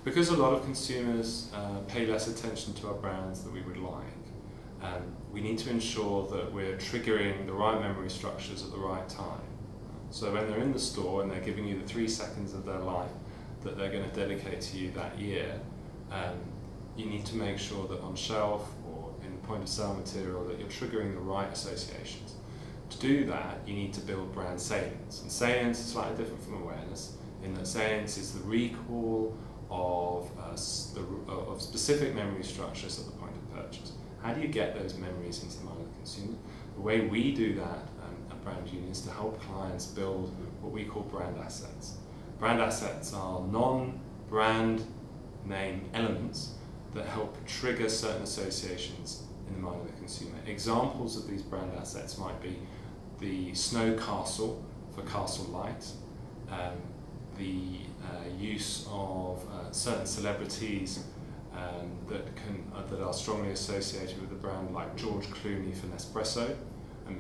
Because a lot of consumers pay less attention to our brands than we would like, we need to ensure that we're triggering the right memory structures at the right time. So when they're in the store and they're giving you the 3 seconds of their life that they're going to dedicate to you that year, you need to make sure that on shelf or in point of sale material that you're triggering the right associations. To do that, you need to build brand salience. And salience is slightly different from awareness, in that salience is the recall of specific memory structures at the point of purchase. How do you get those memories into the mind of the consumer? The way we do that at Brand Union is to help clients build what we call brand assets. Brand assets are non-brand name elements that help trigger certain associations in the mind of the consumer. Examples of these brand assets might be the snow castle for castle light, the use of certain celebrities that are strongly associated with the brand, like George Clooney for Nespresso.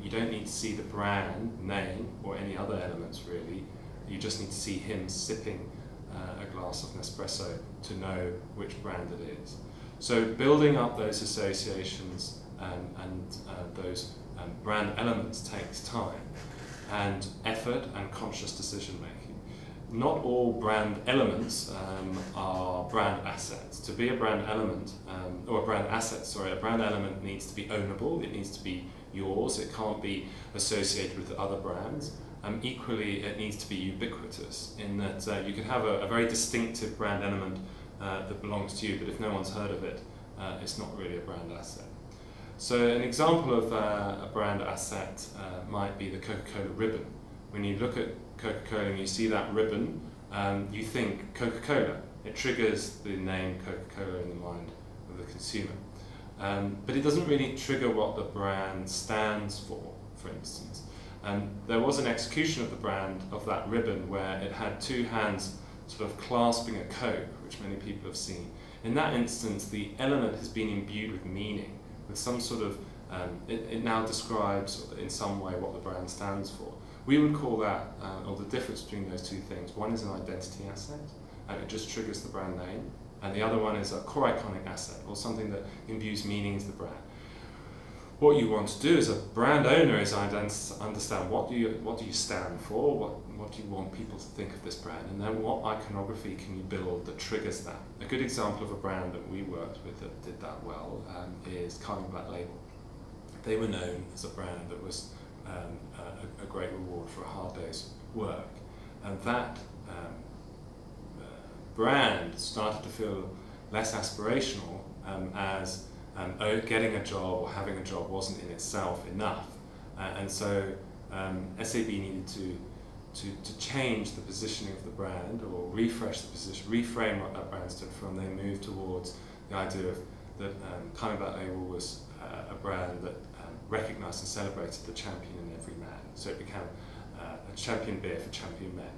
You don't need to see the brand name or any other elements really, you just need to see him sipping a glass of Nespresso to know which brand it is. So building up those associations and those brand elements takes time and effort and conscious decision making. Not all brand elements are brand assets. To be a brand element, or a brand asset, sorry, a brand element needs to be ownable, it needs to be yours, it can't be associated with other brands. Equally, it needs to be ubiquitous, in that you can have a very distinctive brand element that belongs to you, but if no one's heard of it, it's not really a brand asset. So an example of a brand asset might be the Coca-Cola ribbon. When you look at Coca-Cola and you see that ribbon, you think Coca-Cola. It triggers the name Coca-Cola in the mind of the consumer. But it doesn't really trigger what the brand stands for instance. There was an execution of the brand, of that ribbon, where it had two hands sort of clasping a Coke, which many people have seen. In that instance, the element has been imbued with meaning, with some sort of, it now describes in some way what the brand stands for. We would call that, or the difference between those two things, one is an identity asset, and it just triggers the brand name, and the other one is a core iconic asset, or something that imbues meaning into the brand. What you want to do as a brand owner is understand what do you stand for, what do you want people to think of this brand, and then what iconography can you build that triggers that. A good example of a brand that we worked with that did that well is Carling Black Label. They were known as a brand that was a great reward for a hard day's work, and that brand started to feel less aspirational as getting a job or having a job wasn't in itself enough, and so SAB needed to change the positioning of the brand, or refresh the position, reframe what that brand stood for, and they moved towards the idea of that Carling Black Label was a brand that recognised and celebrated the champion in every man. So it became a champion beer for champion men,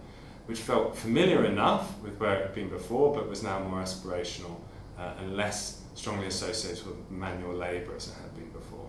which felt familiar enough with where it had been before, but was now more aspirational and less strongly associated with manual labour as it had been before.